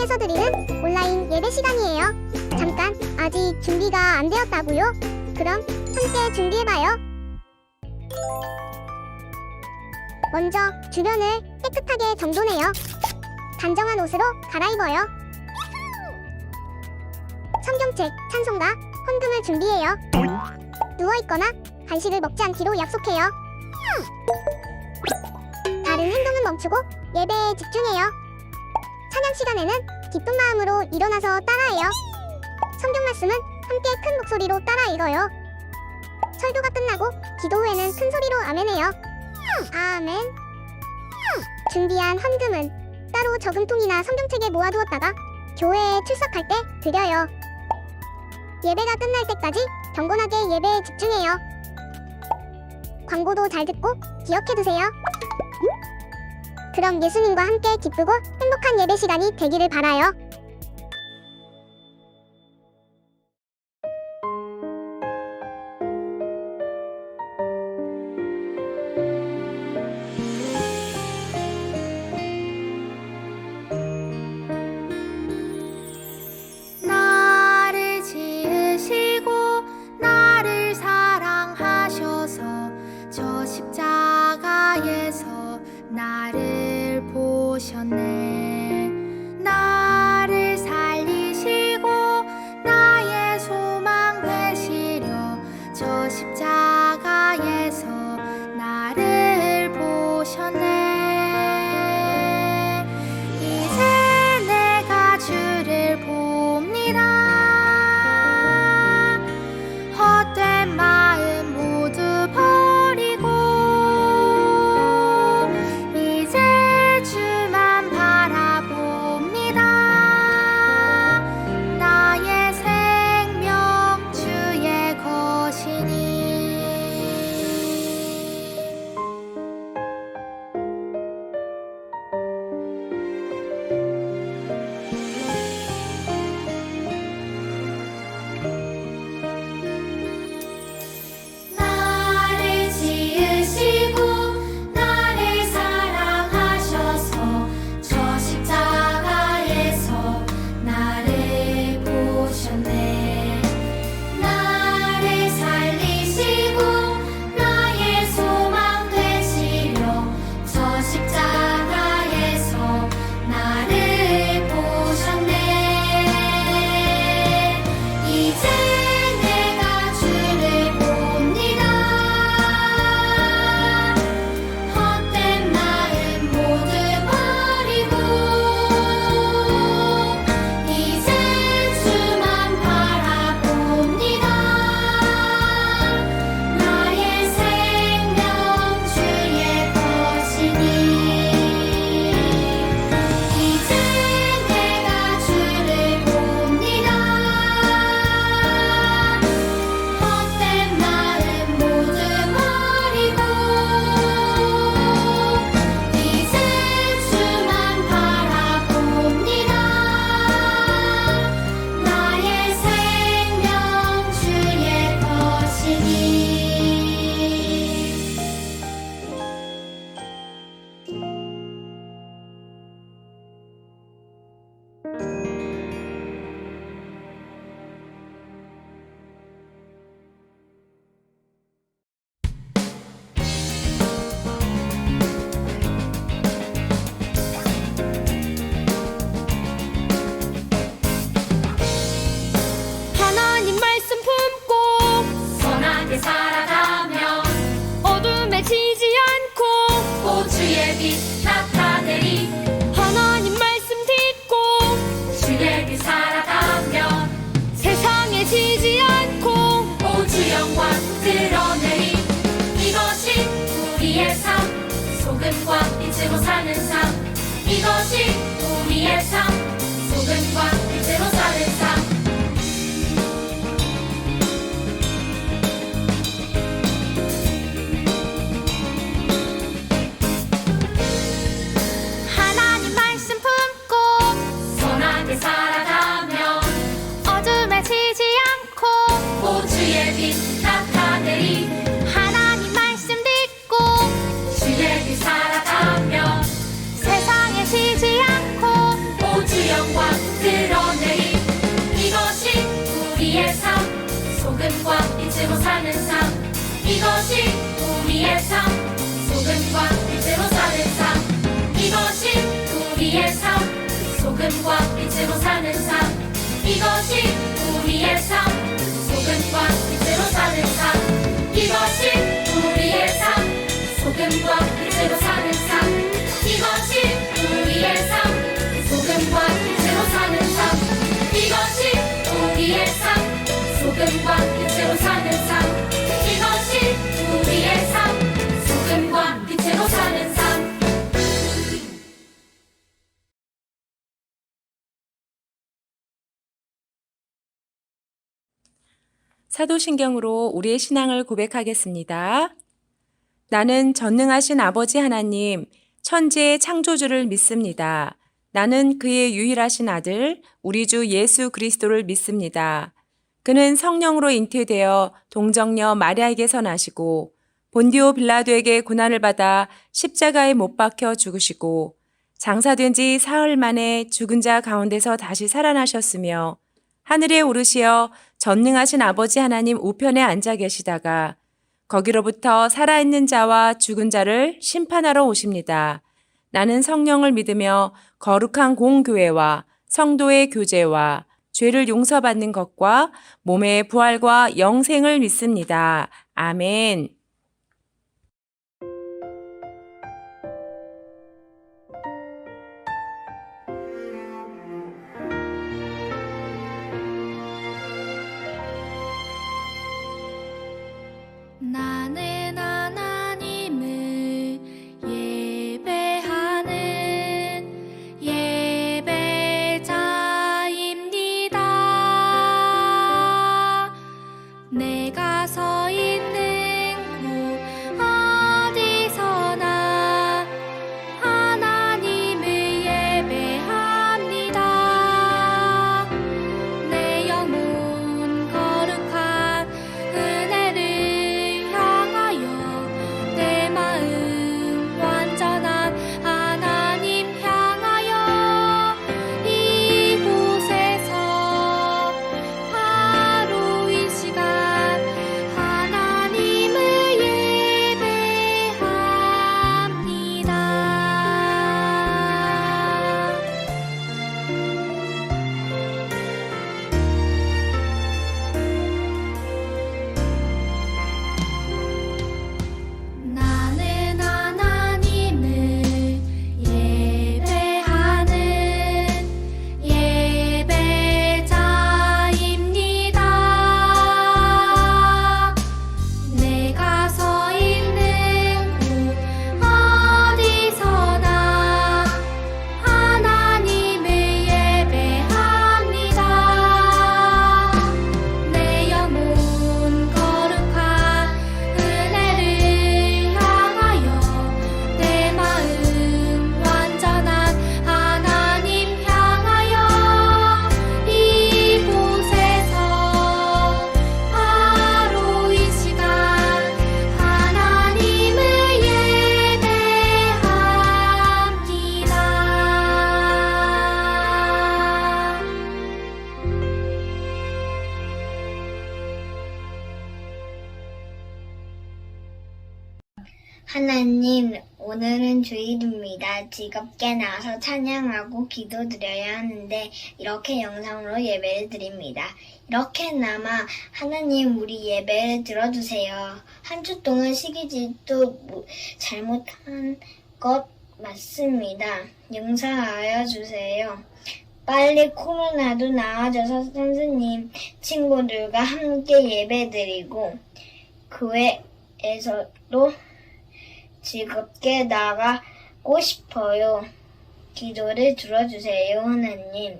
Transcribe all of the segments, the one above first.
방송에서 드리는 온라인 예배 시간이에요. 잠깐, 아직 준비가 안 되었다고요? 그럼 함께 준비해봐요. 먼저 주변을 깨끗하게 정돈해요. 단정한 옷으로 갈아입어요. 성경책, 찬송가, 헌금을 준비해요. 누워있거나 간식을 먹지 않기로 약속해요. 다른 행동은 멈추고 예배에 집중해요. 찬양 시간에는 기쁜 마음으로 일어나서 따라해요. 성경 말씀은 함께 큰 목소리로 따라 읽어요. 설교가 끝나고 기도 후에는 큰 소리로 아멘해요. 아멘. 준비한 헌금은 따로 저금통이나 성경책에 모아두었다가 교회에 출석할 때 드려요. 예배가 끝날 때까지 경건하게 예배에 집중해요. 광고도 잘 듣고 기억해두세요. 그럼 예수님과 함께 기쁘고 행복한 예배 시간이 되기를 바라요. 나를 지으시고 나를 사랑하셔서 저 십자가에서 나를 보셨네. 나를 살리시고 나의 소망 되시려 저 십자가에서 나를 보셨네. 이제 내가 주를 봅니다. 헛된 마음 모두 버리고 이제 주만 바라봅니다. 나의 생명 주의 것이니. 나를 지으시고 나를 사랑하셔서 저 십자가에서 나를 보셨네. 나를 살리시고 나의 소망 되시려 저 십자가에서 나를 보셨네. 이제 내가 주를 봅니다. 헛된 마음 모두 버리고 이제 주만 바라봅니다. 나의 생명 주의 것이니. 이제 내가 주를 봅니다. 헛된 마음 모두 버리고 이제 주만 바라봅니다. 나의 생명 주의 것이니. 하나님 말씀 품고 선하게 살아가며 어둠에 지지 않고 오 주의 빛 나타내리. 하나님 말씀 듣고 주의 빛 살아가며 세상에 지지 않고 오 주 영광 드러내리. 이것이 우리의 삶, 소금과 빛으로 사는 삶. 이것이 우리의 삶, 소금과 빛으로 사는 삶. 하나님 말씀 품고 선하게 살아가며 어둠에 지지 않고 오 주의 빛 나타내리. 하나님 말씀 듣고 주의 빛 살아가며 세상에 지지 않고 오 주 영광 이것이 우리의 삶 소금과 빛으로 사는 삶 이것이 우리의 삶 소금과 빛으로 사는 삶 이것이 우리의 삶 소금과 빛으로 사는 삶 이것이 우리의 삶 소금과 빛으로 사는 삶 이것이 우리의 삶 소금과 빛으로 사는 삶 이것이 우리의 삶 소금과 빛으로 사는 삶 이것이 우리의 삶 소금과 빛으로 사는 삶 사도신경으로 우리의 신앙을 고백하겠습니다. 나는 전능하신 아버지 하나님, 천지의 창조주를 믿습니다. 나는 그의 유일하신 아들, 우리 주 예수 그리스도를 믿습니다. 그는 성령으로 잉태되어 동정녀 마리아에게서 나시고 본디오 빌라도에게 고난을 받아 십자가에 못 박혀 죽으시고 장사된 지 사흘 만에 죽은 자 가운데서 다시 살아나셨으며 하늘에 오르시어 전능하신 아버지 하나님 우편에 앉아 계시다가 거기로부터 살아있는 자와 죽은 자를 심판하러 오십니다. 나는 성령을 믿으며 거룩한 공교회와 성도의 교제와 죄를 용서받는 것과 몸의 부활과 영생을 믿습니다. 아멘. 나는 하나님을 예배하는 예배자입니다. 내가 서 있는 곳 어디서나 하나님을 예배합니다. 내 영혼 거룩한 은혜를 향하여 내 마음 완전한 하나님 향하여 이곳에서 바로 이 시간 하나님을 예배합니다. 나는 하나님을 예배하는 예배자입니다. 내가 서 있는 곳 어디서나 하나님을 예배합니다. 내 영혼 거룩한 은혜를 향하여 내 마음 완전한 하나님 향하여 이곳에서 바로 이 시간 하나님을 예배합니다. 하나님, 오늘은 주일입니다. 즐겁게 나와서 찬양하고 기도드려야 하는데 이렇게 영상으로 예배를 드립니다. 이렇게나마 하나님 우리 예배를 들어주세요. 한 주 동안 시기질도 잘못한 것 맞습니다. 용서하여 주세요. 빨리 코로나도 나아져서 선생님, 친구들과 함께 예배드리고 교회에서도 즐겁게 나가고 싶어요. 기도를 들어주세요, 하나님.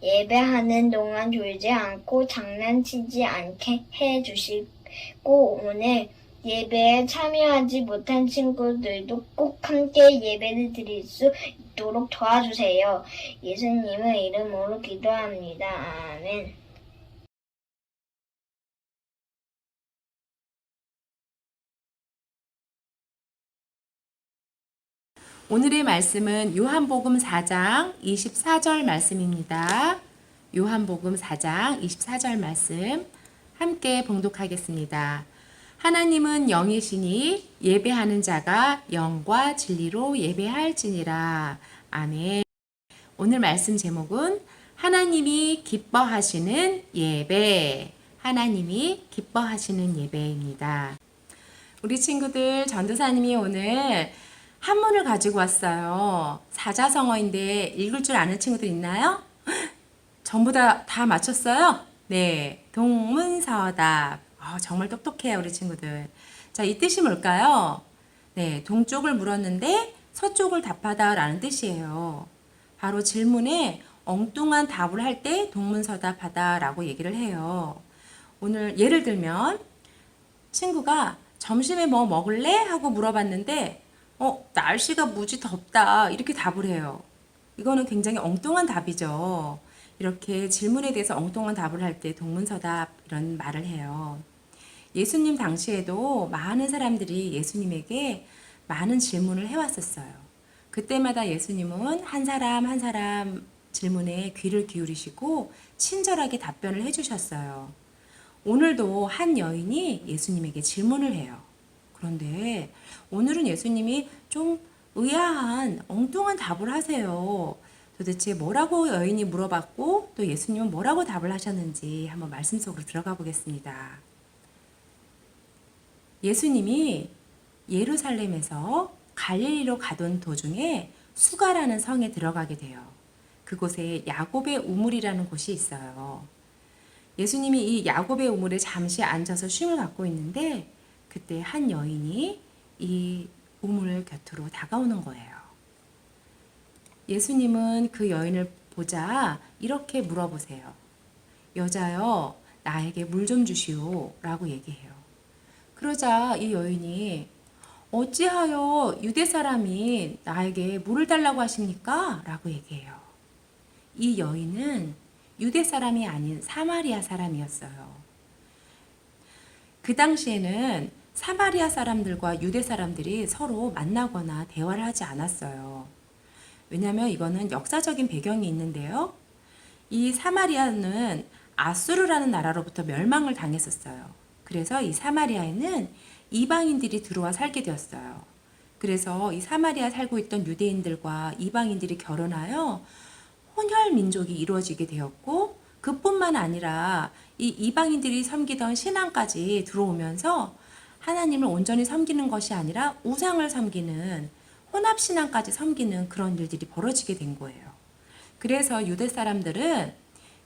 예배하는 동안 졸지 않고 장난치지 않게 해주시고 오늘 예배에 참여하지 못한 친구들도 꼭 함께 예배를 드릴 수 있도록 도와주세요. 예수님의 이름으로 기도합니다. 아멘. 오늘의 말씀은 요한복음 4장 24절 말씀입니다. 요한복음 4장 24절 말씀 함께 봉독하겠습니다. 하나님은 영이시니 예배하는 자가 영과 진리로 예배할지니라. 아멘. 오늘 말씀 제목은 하나님이 기뻐하시는 예배. 하나님이 기뻐하시는 예배입니다. 우리 친구들, 전도사님이 오늘 한문을 가지고 왔어요. 사자성어인데 읽을 줄 아는 친구들 있나요? 전부 다 맞췄어요? 네, 동문서답. 정말 똑똑해요, 우리 친구들. 자, 이 뜻이 뭘까요? 네, 동쪽을 물었는데 서쪽을 답하다 라는 뜻이에요. 바로 질문에 엉뚱한 답을 할 때 동문서답하다 라고 얘기를 해요. 오늘 예를 들면 친구가 점심에 뭐 먹을래? 하고 물어봤는데 날씨가 무지 덥다 이렇게 답을 해요. 이거는 굉장히 엉뚱한 답이죠. 이렇게 질문에 대해서 엉뚱한 답을 할 때 동문서답 이런 말을 해요. 예수님 당시에도 많은 사람들이 예수님에게 많은 질문을 해왔었어요. 그때마다 예수님은 한 사람 한 사람 질문에 귀를 기울이시고 친절하게 답변을 해주셨어요. 오늘도 한 여인이 예수님에게 질문을 해요. 그런데 오늘은 예수님이 좀 의아한 엉뚱한 답을 하세요. 도대체 뭐라고 여인이 물어봤고 또 예수님은 뭐라고 답을 하셨는지 한번 말씀 속으로 들어가 보겠습니다. 예수님이 예루살렘에서 갈릴리로 가던 도중에 수가라는 성에 들어가게 돼요. 그곳에 야곱의 우물이라는 곳이 있어요. 예수님이 이 야곱의 우물에 잠시 앉아서 쉼을 갖고 있는데 그때 한 여인이 이 우물 곁으로 다가오는 거예요. 예수님은 그 여인을 보자 이렇게 물어보세요. 여자여, 나에게 물 좀 주시오 라고 얘기해요. 그러자 이 여인이 어찌하여 유대 사람이 나에게 물을 달라고 하십니까? 라고 얘기해요. 이 여인은 유대 사람이 아닌 사마리아 사람이었어요. 그 당시에는 사마리아 사람들과 유대 사람들이 서로 만나거나 대화를 하지 않았어요. 왜냐하면 이거는 역사적인 배경이 있는데요. 이 사마리아는 아수르라는 나라로부터 멸망을 당했었어요. 그래서 이 사마리아에는 이방인들이 들어와 살게 되었어요. 그래서 이 사마리아 살고 있던 유대인들과 이방인들이 결혼하여 혼혈 민족이 이루어지게 되었고 그뿐만 아니라 이 이방인들이 섬기던 신앙까지 들어오면서 하나님을 온전히 섬기는 것이 아니라 우상을 섬기는 혼합신앙까지 섬기는 그런 일들이 벌어지게 된 거예요. 그래서 유대 사람들은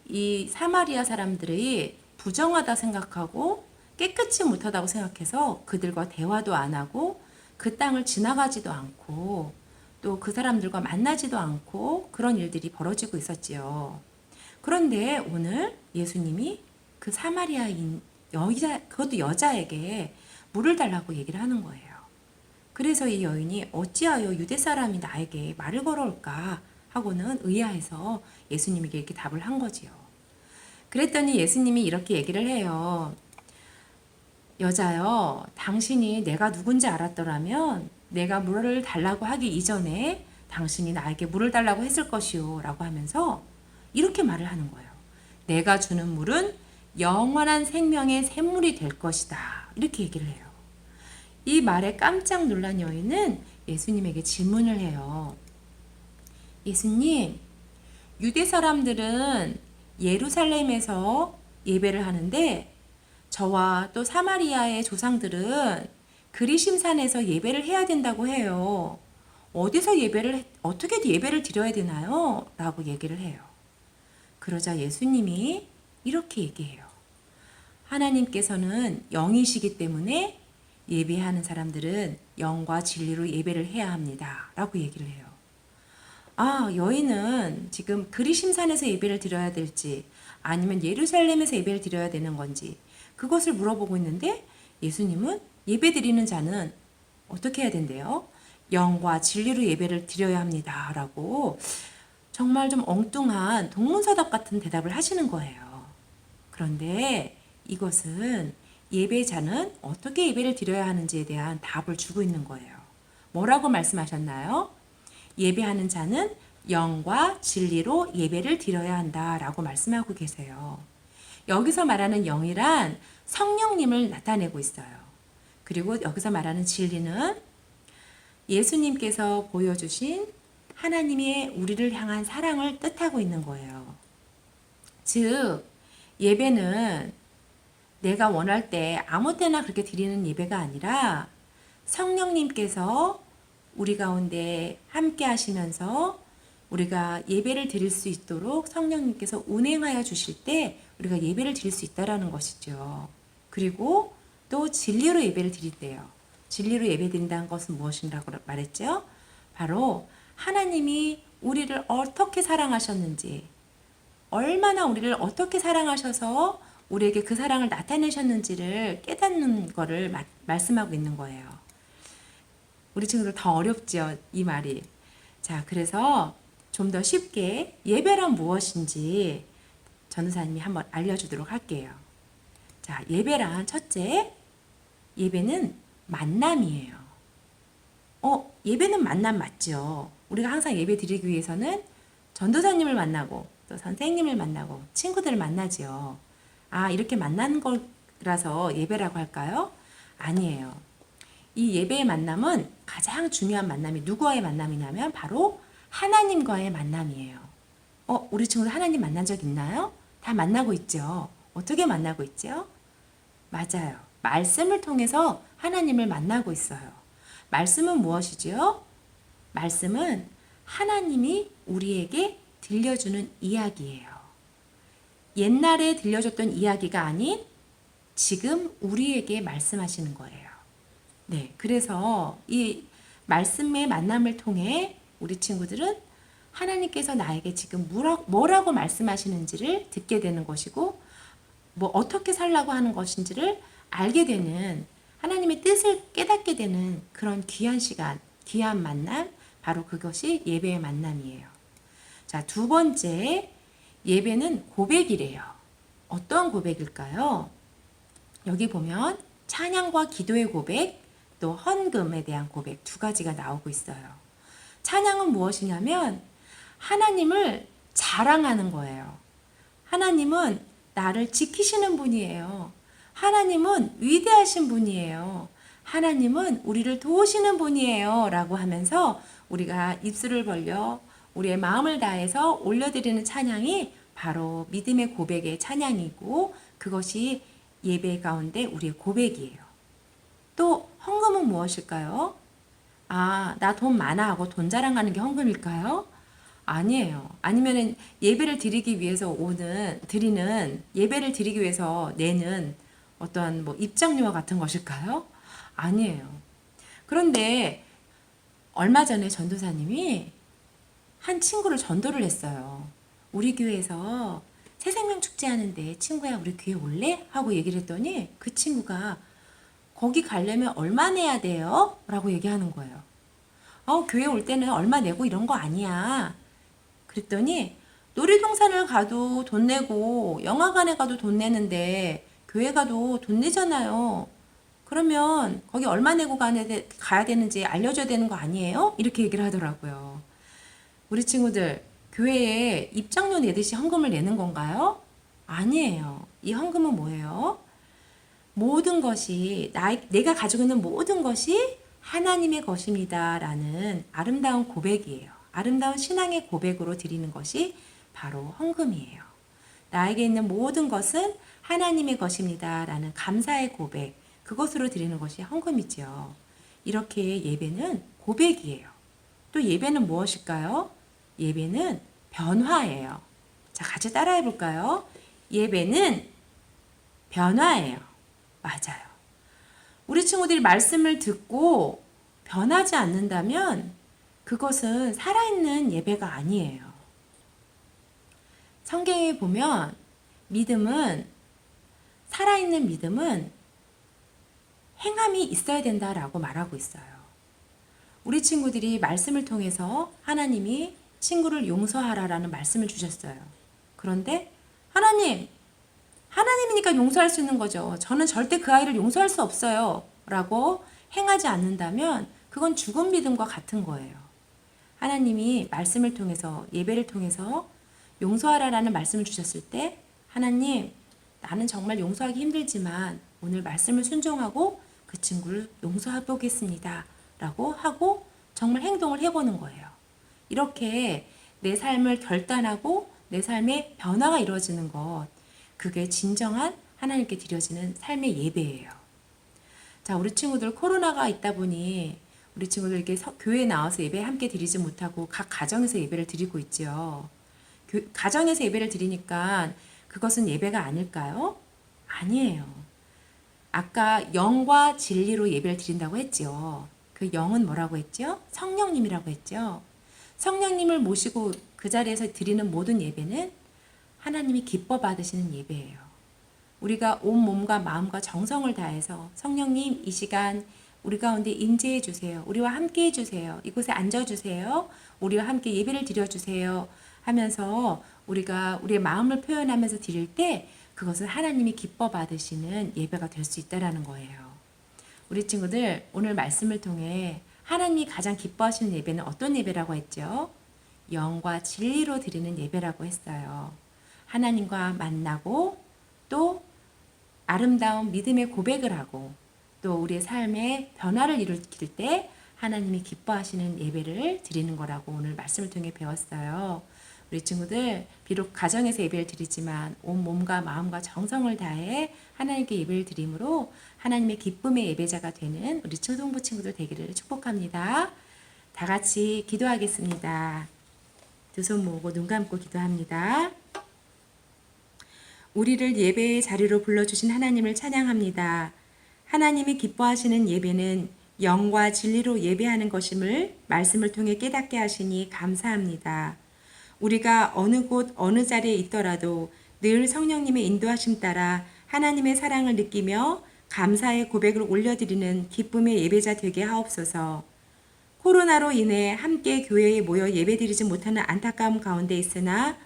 이 사마리아 사람들이 부정하다 생각하고 깨끗이 못하다고 생각해서 그들과 대화도 안 하고 그 땅을 지나가지도 않고 또 그 사람들과 만나지도 않고 그런 일들이 벌어지고 있었지요. 그런데 오늘 예수님이 그 사마리아인 그것도 여자에게 물을 달라고 얘기를 하는 거예요. 그래서 이 여인이 어찌하여 유대 사람이 나에게 말을 걸어올까 하고는 의아해서 예수님에게 이렇게 답을 한 거지요. 그랬더니 예수님이 이렇게 얘기를 해요. 여자여, 당신이 내가 누군지 알았더라면 내가 물을 달라고 하기 이전에 당신이 나에게 물을 달라고 했을 것이요 라고 하면서 이렇게 말을 하는 거예요. 내가 주는 물은 영원한 생명의 샘물이 될 것이다. 이렇게 얘기를 해요. 이 말에 깜짝 놀란 여인은 예수님에게 질문을 해요. 예수님, 유대 사람들은 예루살렘에서 예배를 하는데 저와 또 사마리아의 조상들은 그리심산에서 예배를 해야 된다고 해요. 어디서 어떻게 예배를 드려야 되나요? 라고 얘기를 해요. 그러자 예수님이 이렇게 얘기해요. 하나님께서는 영이시기 때문에 예배하는 사람들은 영과 진리로 예배를 해야 합니다. 라고 얘기를 해요. 여인은 지금 그리심산에서 예배를 드려야 될지 아니면 예루살렘에서 예배를 드려야 되는 건지 그것을 물어보고 있는데 예수님은 예배 드리는 자는 어떻게 해야 된대요? 영과 진리로 예배를 드려야 합니다. 라고 정말 좀 엉뚱한 동문서답 같은 대답을 하시는 거예요. 그런데 이것은 예배자는 어떻게 예배를 드려야 하는지에 대한 답을 주고 있는 거예요. 뭐라고 말씀하셨나요? 예배하는 자는 영과 진리로 예배를 드려야 한다라고 말씀하고 계세요. 여기서 말하는 영이란 성령님을 나타내고 있어요. 그리고 여기서 말하는 진리는 예수님께서 보여주신 하나님의 우리를 향한 사랑을 뜻하고 있는 거예요. 즉, 예배는 내가 원할 때 아무 때나 그렇게 드리는 예배가 아니라 성령님께서 우리 가운데 함께 하시면서 우리가 예배를 드릴 수 있도록 성령님께서 운행하여 주실 때 우리가 예배를 드릴 수 있다라는 것이죠. 그리고 또 진리로 예배를 드릴 때요. 진리로 예배 드린다는 것은 무엇이라고 말했죠? 바로 하나님이 우리를 어떻게 사랑하셨는지, 얼마나 우리를 어떻게 사랑하셔서 우리에게 그 사랑을 나타내셨는지를 깨닫는 거를 말씀하고 있는 거예요. 우리 친구들 더 어렵죠, 이 말이. 자, 그래서 좀 더 쉽게 예배란 무엇인지 전도사님이 한번 알려주도록 할게요. 자, 예배란 첫째, 예배는 만남이에요. 예배는 만남 맞죠? 우리가 항상 예배 드리기 위해서는 전도사님을 만나고 또 선생님을 만나고 친구들을 만나지요. 이렇게 만나는 거라서 예배라고 할까요? 아니에요. 이 예배의 만남은 가장 중요한 만남이 누구와의 만남이냐면 바로 하나님과의 만남이에요. 우리 친구들 하나님 만난 적 있나요? 다 만나고 있죠. 어떻게 만나고 있죠? 맞아요. 말씀을 통해서 하나님을 만나고 있어요. 말씀은 무엇이죠? 말씀은 하나님이 우리에게 들려주는 이야기예요. 옛날에 들려줬던 이야기가 아닌 지금 우리에게 말씀하시는 거예요. 네, 그래서 이 말씀의 만남을 통해 우리 친구들은 하나님께서 나에게 지금 뭐라고 말씀하시는지를 듣게 되는 것이고 어떻게 살라고 하는 것인지를 알게 되는 하나님의 뜻을 깨닫게 되는 그런 귀한 시간, 귀한 만남, 바로 그것이 예배의 만남이에요. 자, 두 번째, 예배는 고백이래요. 어떤 고백일까요? 여기 보면 찬양과 기도의 고백, 또 헌금에 대한 고백 두 가지가 나오고 있어요. 찬양은 무엇이냐면 하나님을 자랑하는 거예요. 하나님은 나를 지키시는 분이에요. 하나님은 위대하신 분이에요. 하나님은 우리를 도우시는 분이에요. 라고 하면서 우리가 입술을 벌려 우리의 마음을 다해서 올려드리는 찬양이 바로 믿음의 고백의 찬양이고 그것이 예배 가운데 우리의 고백이에요. 또 헌금은 무엇일까요? 나 돈 많아 하고 돈 자랑하는 게 헌금일까요? 아니에요. 아니면은 예배를 드리기 위해서 드리는 예배를 드리기 위해서 내는 어떤 입장료와 같은 것일까요? 아니에요. 그런데 얼마 전에 전도사님이 한 친구를 전도를 했어요. 우리 교회에서 새생명 축제 하는데 친구야 우리 교회 올래? 하고 얘기를 했더니 그 친구가 거기 가려면 얼마 내야 돼요? 라고 얘기하는 거예요. 교회 올 때는 얼마 내고 이런 거 아니야. 그랬더니 놀이동산을 가도 돈 내고 영화관에 가도 돈 내는데 교회 가도 돈 내잖아요. 그러면 거기 얼마 내고 가야 되는지 알려줘야 되는 거 아니에요? 이렇게 얘기를 하더라고요. 우리 친구들 교회에 입장료 내듯이 헌금을 내는 건가요? 아니에요. 이 헌금은 뭐예요? 모든 것이 내가 가지고 있는 모든 것이 하나님의 것입니다 라는 아름다운 고백이에요. 아름다운 신앙의 고백으로 드리는 것이 바로 헌금이에요. 나에게 있는 모든 것은 하나님의 것입니다 라는 감사의 고백, 그것으로 드리는 것이 헌금이죠. 이렇게 예배는 고백이에요. 또 예배는 무엇일까요? 예배는 변화예요. 자, 같이 따라해 볼까요? 예배는 변화예요. 맞아요. 우리 친구들이 말씀을 듣고 변하지 않는다면 그것은 살아있는 예배가 아니에요. 성경에 보면 살아있는 믿음은 행함이 있어야 된다라고 말하고 있어요. 우리 친구들이 말씀을 통해서 하나님이 친구를 용서하라라는 말씀을 주셨어요. 그런데 하나님이니까 용서할 수 있는 거죠. 저는 절대 그 아이를 용서할 수 없어요. 라고 행하지 않는다면 그건 죽은 믿음과 같은 거예요. 하나님이 말씀을 통해서 예배를 통해서 용서하라라는 말씀을 주셨을 때 하나님 나는 정말 용서하기 힘들지만 오늘 말씀을 순종하고 그 친구를 용서해 보겠습니다. 라고 하고 정말 행동을 해보는 거예요. 이렇게 내 삶을 결단하고 내 삶의 변화가 이루어지는 것, 그게 진정한 하나님께 드려지는 삶의 예배예요. 자, 우리 친구들 코로나가 있다 보니 우리 친구들 이렇게 교회에 나와서 예배 함께 드리지 못하고 각 가정에서 예배를 드리고 있죠. 가정에서 예배를 드리니까 그것은 예배가 아닐까요? 아니에요. 아까 영과 진리로 예배를 드린다고 했죠. 그 영은 뭐라고 했죠? 성령님이라고 했죠. 성령님을 모시고 그 자리에서 드리는 모든 예배는 하나님이 기뻐 받으시는 예배예요. 우리가 온 몸과 마음과 정성을 다해서 성령님 이 시간 우리 가운데 임재해 주세요. 우리와 함께 해 주세요. 이곳에 앉아 주세요. 우리와 함께 예배를 드려 주세요. 하면서 우리가 우리의 마음을 표현하면서 드릴 때 그것은 하나님이 기뻐 받으시는 예배가 될 수 있다라는 거예요. 우리 친구들 오늘 말씀을 통해 하나님이 가장 기뻐하시는 예배는 어떤 예배라고 했죠? 영과 진리로 드리는 예배라고 했어요. 하나님과 만나고 또 아름다운 믿음의 고백을 하고 또 우리의 삶에 변화를 일으킬 때 하나님이 기뻐하시는 예배를 드리는 거라고 오늘 말씀을 통해 배웠어요. 우리 친구들 비록 가정에서 예배를 드리지만 온 몸과 마음과 정성을 다해 하나님께 예배를 드림으로 하나님의 기쁨의 예배자가 되는 우리 초등부 친구들 되기를 축복합니다. 다 같이 기도하겠습니다. 두 손 모으고 눈 감고 기도합니다. 우리를 예배의 자리로 불러주신 하나님을 찬양합니다. 하나님이 기뻐하시는 예배는 영과 진리로 예배하는 것임을 말씀을 통해 깨닫게 하시니 감사합니다. 우리가 어느 곳 어느 자리에 있더라도 늘 성령님의 인도하심 따라 하나님의 사랑을 느끼며 감사의 고백을 올려드리는 기쁨의 예배자 되게 하옵소서. 코로나로 인해 함께 교회에 모여 예배드리지 못하는 안타까움 가운데 있으나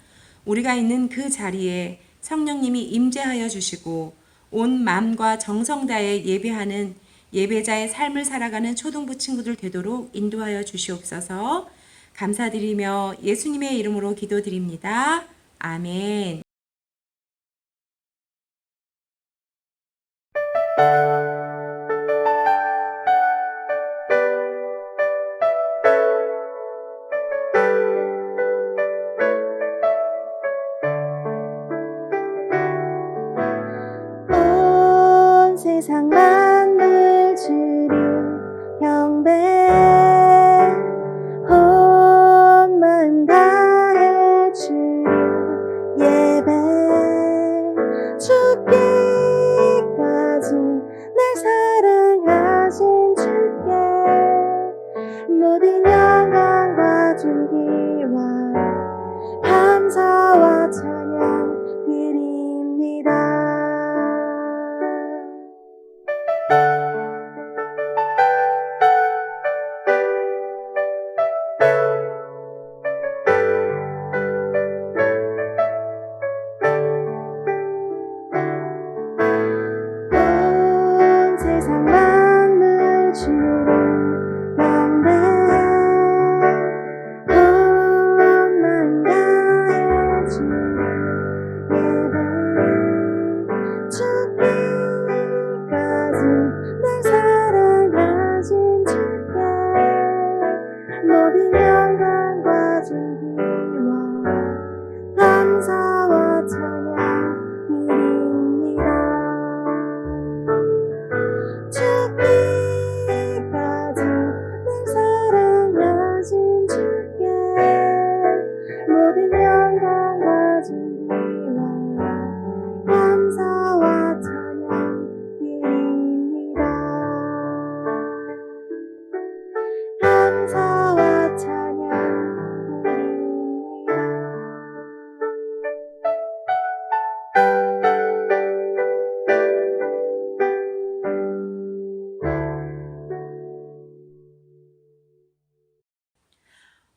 우리가 있는 그 자리에 성령님이 임재하여 주시고 온 마음과 정성 다해 예배하는 예배자의 삶을 살아가는 초등부 친구들 되도록 인도하여 주시옵소서. 감사드리며 예수님의 이름으로 기도드립니다. 아멘. 온 세상 만물 주를 경배 온 마음 다해 주를 예배 죽기까지 날 사랑하신 주께 모든 영광과 존귀와 감사와 찬양 드립니다. 온 세상 만물 주를 경배 온 마음 다해 주를 예배 죽기까지 날 사랑하신 주께 모든 영광과 존귀와 감사와 찬양 드립니다. 죽기까지 날 사랑하신 주께 모든 영광과 존귀와 감사와 찬양 드립니다. 감사와 찬양 드립니다.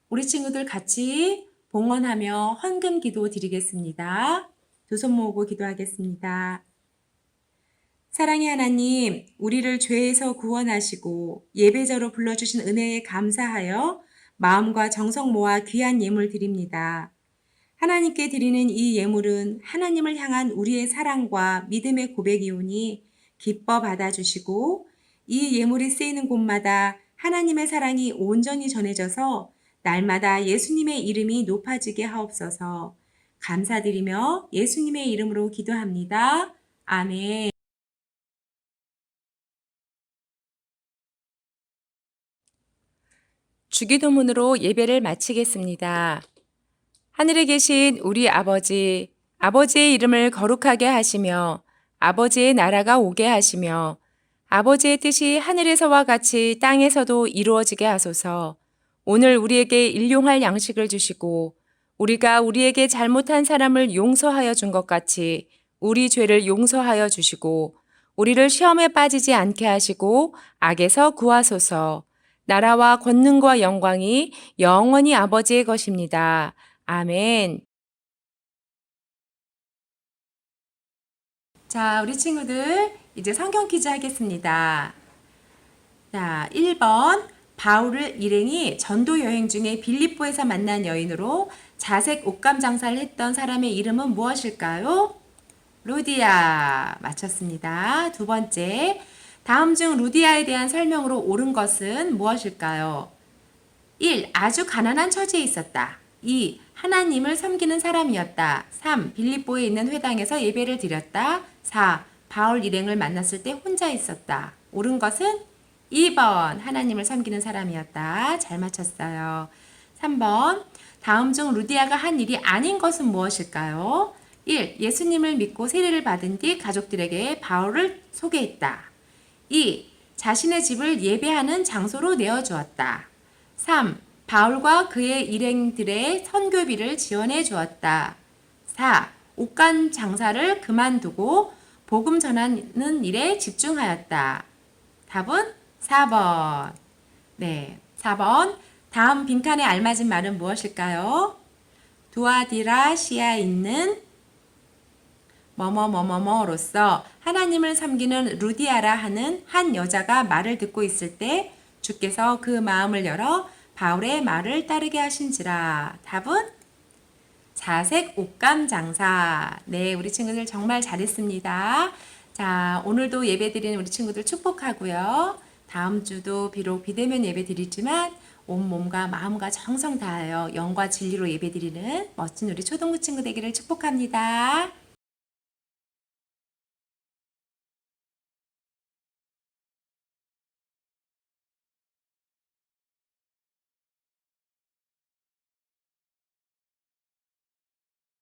우리 친구들 같이 봉헌하며 헌금 기도 드리겠습니다. 두 손 모으고 기도하겠습니다. 사랑의 하나님, 우리를 죄에서 구원하시고 예배자로 불러주신 은혜에 감사하여 마음과 정성 모아 귀한 예물 드립니다. 하나님께 드리는 이 예물은 하나님을 향한 우리의 사랑과 믿음의 고백이오니 기뻐 받아주시고 이 예물이 쓰이는 곳마다 하나님의 사랑이 온전히 전해져서 날마다 예수님의 이름이 높아지게 하옵소서. 감사드리며 예수님의 이름으로 기도합니다. 아멘. 주기도문으로 예배를 마치겠습니다. 하늘에 계신 우리 아버지, 아버지의 이름을 거룩하게 하시며 아버지의 나라가 오게 하시며 아버지의 뜻이 하늘에서와 같이 땅에서도 이루어지게 하소서. 오늘 우리에게 일용할 양식을 주시고 우리가 우리에게 잘못한 사람을 용서하여 준 것 같이 우리 죄를 용서하여 주시고 우리를 시험에 빠지지 않게 하시고 악에서 구하소서. 나라와 권능과 영광이 영원히 아버지의 것입니다. 아멘. 자, 우리 친구들 이제 성경 퀴즈 하겠습니다. 자, 1번 바울 일행이 전도 여행 중에 빌립보에서 만난 여인으로 자색 옷감 장사를 했던 사람의 이름은 무엇일까요? 루디아. 맞췄습니다. 두 번째, 다음 중 루디아에 대한 설명으로 옳은 것은 무엇일까요? 1. 아주 가난한 처지에 있었다. 2. 하나님을 섬기는 사람이었다. 3. 빌립보에 있는 회당에서 예배를 드렸다. 4. 바울 일행을 만났을 때 혼자 있었다. 옳은 것은 2번 하나님을 섬기는 사람이었다. 잘 맞췄어요. 3번 다음 중 루디아가 한 일이 아닌 것은 무엇일까요? 1. 예수님을 믿고 세례를 받은 뒤 가족들에게 바울을 소개했다. 2. 자신의 집을 예배하는 장소로 내어주었다. 3. 바울과 그의 일행들의 선교비를 지원해 주었다. 4. 옷간 장사를 그만두고 복음 전하는 일에 집중하였다. 답은 4번. 네, 4번. 다음 빈칸에 알맞은 말은 무엇일까요? 두아디라시아에 있는 뭐뭐뭐뭐뭐로서 하나님을 섬기는 루디아라 하는 한 여자가 말을 듣고 있을 때 주께서 그 마음을 열어 바울의 말을 따르게 하신지라. 답은 자색 옷감 장사. 네, 우리 친구들 정말 잘했습니다. 자, 오늘도 예배 드리는 우리 친구들 축복하고요. 다음 주도 비록 비대면 예배 드리지만 온 몸과 마음과 정성 다하여 영과 진리로 예배 드리는 멋진 우리 초등부 친구 되기를 축복합니다.